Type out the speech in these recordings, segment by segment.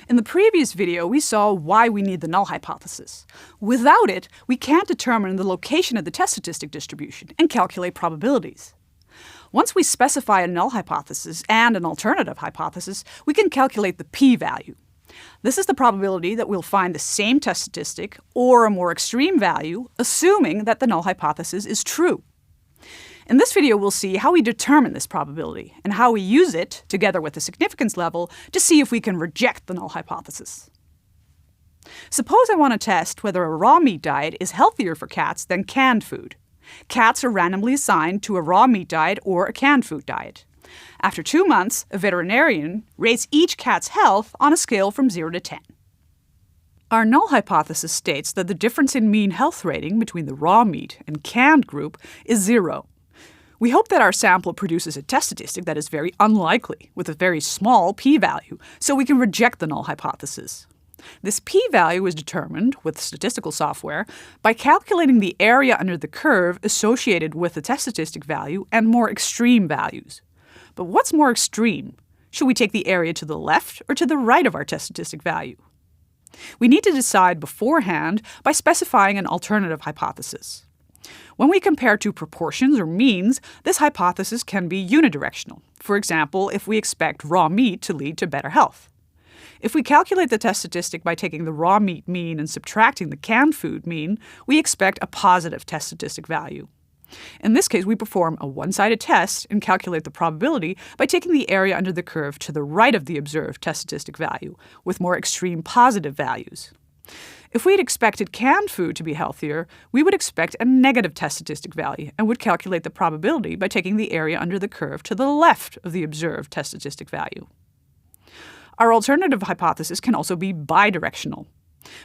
In the previous video, we saw why we need the null hypothesis. Without it, we can't determine the location of the test statistic distribution and calculate probabilities. Once we specify a null hypothesis and an alternative hypothesis, we can calculate the p-value. This is the probability that we'll find the same test statistic or a more extreme value, assuming that the null hypothesis is true. In this video, we'll see how we determine this probability and how we use it, together with the significance level, to see if we can reject the null hypothesis. Suppose I want to test whether a raw meat diet is healthier for cats than canned food. Cats are randomly assigned to a raw meat diet or a canned food diet. After 2 months, a veterinarian rates each cat's health on a scale from 0 to 10. Our null hypothesis states that the difference in mean health rating between the raw meat and canned group is 0. We hope that our sample produces a test statistic that is very unlikely, with a very small p-value, so we can reject the null hypothesis. This p-value is determined, with statistical software, by calculating the area under the curve associated with the test statistic value and more extreme values. But what's more extreme? Should we take the area to the left or to the right of our test statistic value? We need to decide beforehand by specifying an alternative hypothesis. When we compare two proportions or means, this hypothesis can be unidirectional. For example, if we expect raw meat to lead to better health. If we calculate the test statistic by taking the raw meat mean and subtracting the canned food mean, we expect a positive test statistic value. In this case, we perform a one-sided test and calculate the probability by taking the area under the curve to the right of the observed test statistic value, with more extreme positive values. If we had expected canned food to be healthier, we would expect a negative test statistic value and would calculate the probability by taking the area under the curve to the left of the observed test statistic value. Our alternative hypothesis can also be bidirectional.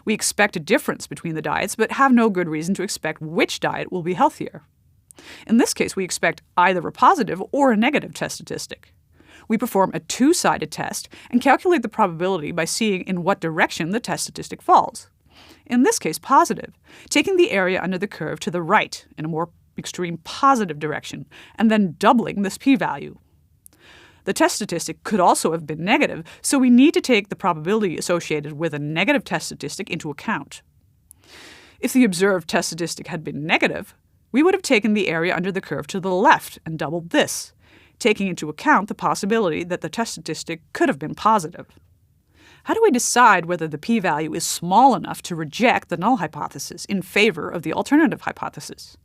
We expect a difference between the diets, but have no good reason to expect which diet will be healthier. In this case, we expect either a positive or a negative test statistic. We perform a two-sided test and calculate the probability by seeing in what direction the test statistic falls. In this case, positive, taking the area under the curve to the right in a more extreme positive direction, and then doubling this p-value. The test statistic could also have been negative, so we need to take the probability associated with a negative test statistic into account. If the observed test statistic had been negative, we would have taken the area under the curve to the left and doubled this, taking into account the possibility that the test statistic could have been positive. How do we decide whether the p-value is small enough to reject the null hypothesis in favor of the alternative hypothesis?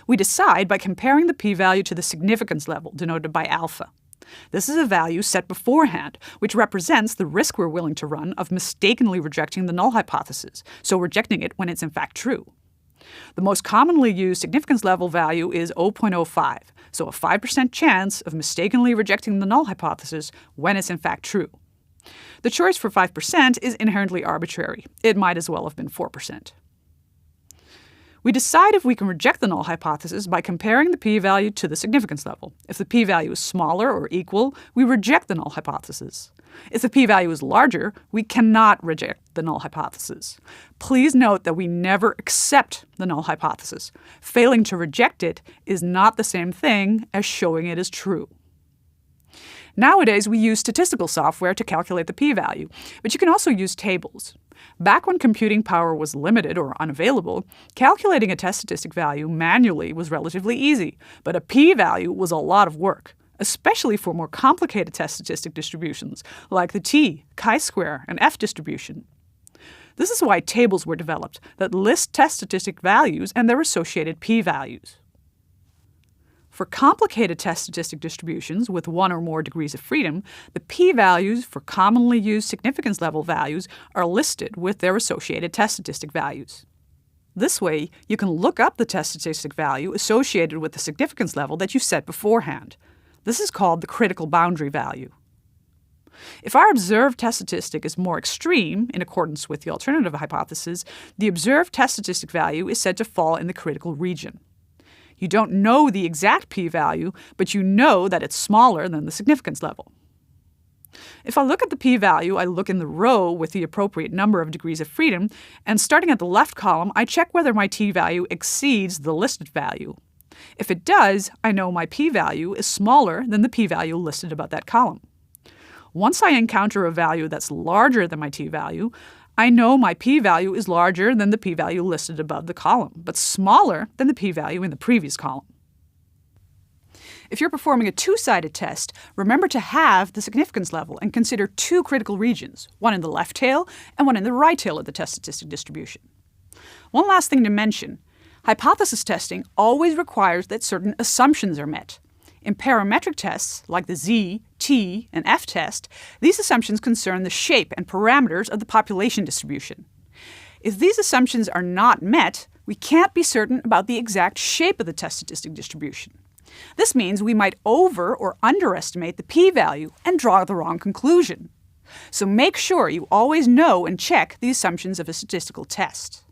We decide by comparing the p-value to the significance level, denoted by alpha. This is a value set beforehand, which represents the risk we're willing to run of mistakenly rejecting the null hypothesis, so rejecting it when it's in fact true. The most commonly used significance level value is 0.05, so a 5% chance of mistakenly rejecting the null hypothesis when it's in fact true. The choice for 5% is inherently arbitrary. It might as well have been 4%. We decide if we can reject the null hypothesis by comparing the p-value to the significance level. If the p-value is smaller or equal, we reject the null hypothesis. If the p-value is larger, we cannot reject the null hypothesis. Please note that we never accept the null hypothesis. Failing to reject it is not the same thing as showing it is true. Nowadays, we use statistical software to calculate the p-value, but you can also use tables. Back when computing power was limited or unavailable, calculating a test statistic value manually was relatively easy, but a p-value was a lot of work, especially for more complicated test statistic distributions, like the t, chi-square, and f distribution. This is why tables were developed that list test statistic values and their associated p-values. For complicated test statistic distributions with one or more degrees of freedom, the p-values for commonly used significance level values are listed with their associated test statistic values. This way, you can look up the test statistic value associated with the significance level that you set beforehand. This is called the critical boundary value. If our observed test statistic is more extreme, in accordance with the alternative hypothesis, the observed test statistic value is said to fall in the critical region. You don't know the exact p-value, but you know that it's smaller than the significance level. If I look at the p-value, I look in the row with the appropriate number of degrees of freedom, and starting at the left column, I check whether my t-value exceeds the listed value. If it does, I know my p-value is smaller than the p-value listed above that column. Once I encounter a value that's larger than my t-value, I know my p-value is larger than the p-value listed above the column, but smaller than the p-value in the previous column. If you're performing a two-sided test, remember to halve the significance level and consider two critical regions, one in the left tail and one in the right tail of the test statistic distribution. One last thing to mention, hypothesis testing always requires that certain assumptions are met. In parametric tests, like the Z, T, and F test, these assumptions concern the shape and parameters of the population distribution. If these assumptions are not met, we can't be certain about the exact shape of the test statistic distribution. This means we might over or underestimate the p-value and draw the wrong conclusion. So make sure you always know and check the assumptions of a statistical test.